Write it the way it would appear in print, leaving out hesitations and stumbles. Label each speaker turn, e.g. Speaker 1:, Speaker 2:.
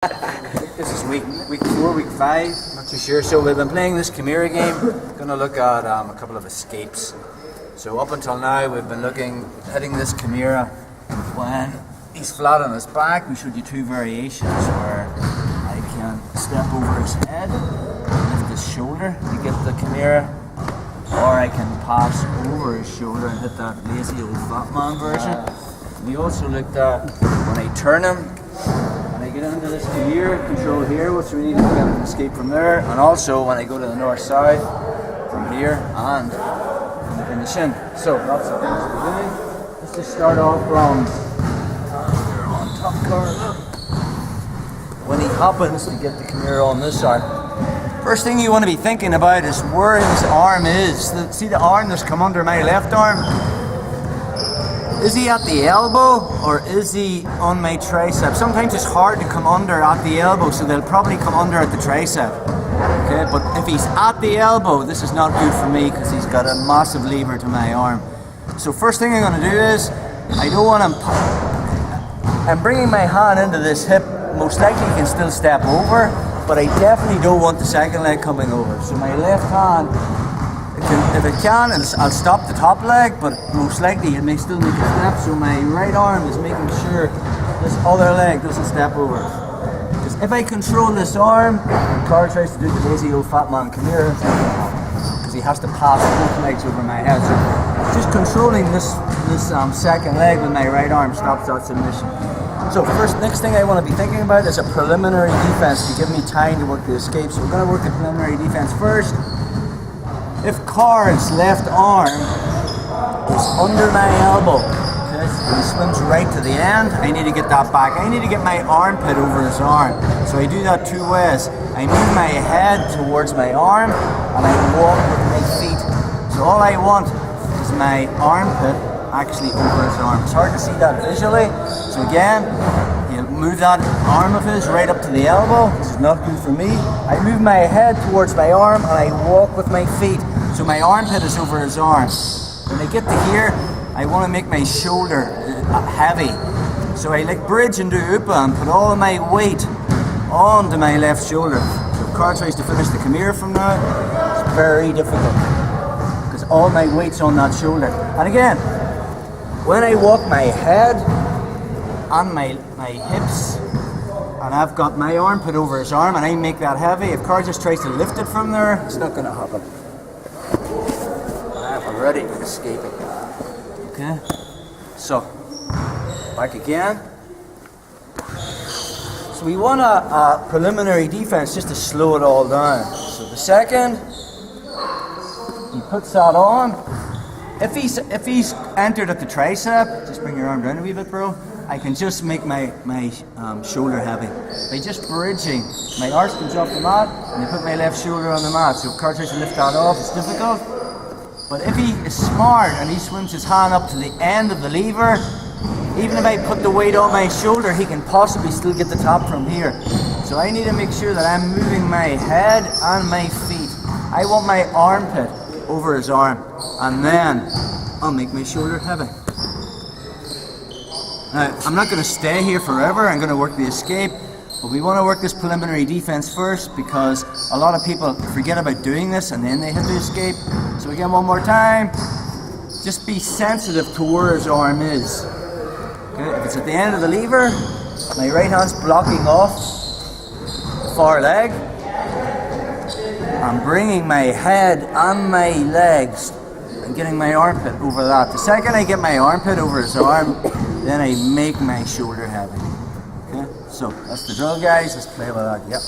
Speaker 1: This is week 4, week 5, not too sure. So we've been playing this kimura game. Going to look at a couple of escapes. So up until now we've been hitting this kimura when he's flat on his back. We showed you 2 variations where I can step over his head, lift his shoulder to get the kimura, or I can pass over his shoulder and hit that lazy old fat man version. We also looked at when I turn him, when I get into this kimura control here, which we need to get an escape from there, and also when I go to the north-south from here and in the shin. So lots of things we're doing. Let's just start off from on top guard. When he happens to get the kimura on this side, first thing you want to be thinking about is where his arm is. See the arm that's come under my left arm? Is he at the elbow or is he on my tricep? Sometimes it's hard to come under at the elbow, so they'll probably come under at the tricep. Okay, but if he's at the elbow, this is not good for me because he's got a massive lever to my arm. So first thing I'm going to do is, I don't want him. I'm bringing my hand into this hip. Most likely he can still step over, but I definitely don't want the second leg coming over. So my left hand, if it can, I'll stop the top leg, but most likely it may still make a step. So my right arm is making sure this other leg doesn't step over. Because if I control this arm, and Carl tries to do the lazy old fat man kimura, because he has to pass both legs over my head. So just controlling this second leg with my right arm stops that submission. So next thing I want to be thinking about is a preliminary defense to give me time to work the escape. So we're going to work the preliminary defense first. If Carl's left arm is under my elbow, okay, so he swims right to the end, I need to get that back. I need to get my armpit over his arm. So I do that 2 ways. I move my head towards my arm and I walk with my feet. So all I want is my armpit actually over his arm. It's hard to see that visually. So again, you move that arm of his right up to the elbow. This is not good for me. I move my head towards my arm and I walk with my feet. So my armpit is over his arm. When I get to here, I want to make my shoulder heavy. So I like bridge into upa and put all of my weight onto my left shoulder. So if Carl tries to finish the kimura from now, it's very difficult because all my weight's on that shoulder. And again, when I walk my head and my hips, and I've got my armpit over his arm and I make that heavy, if Carl just tries to lift it from there, it's not going to happen. I'm already escaping. Okay, so back again. So we want a preliminary defense just to slow it all down. So the second he puts that on, if he's entered at the tricep, just bring your arm down a wee bit, bro. I can just make my shoulder heavy by just bridging. My arse comes off the mat and I put my left shoulder on the mat. So if Carl tries to lift that off, it's difficult. But if he is smart and he swims his hand up to the end of the lever, even if I put the weight on my shoulder, he can possibly still get the top from here. So I need to make sure that I'm moving my head and my feet. I want my armpit over his arm, and then I'll make my shoulder heavy. Now, I'm not going to stay here forever. I'm going to work the escape, but we want to work this preliminary defense first because a lot of people forget about doing this and then they hit the escape. So again, one more time, just be sensitive to where his arm is. Okay? If it's at the end of the lever, my right hand's blocking off the far leg. I'm bringing my head and my legs and getting my armpit over that. The second I get my armpit over his arm, then I make my shoulder heavy. Okay, so that's the drill, guys. Let's play with that. Yep.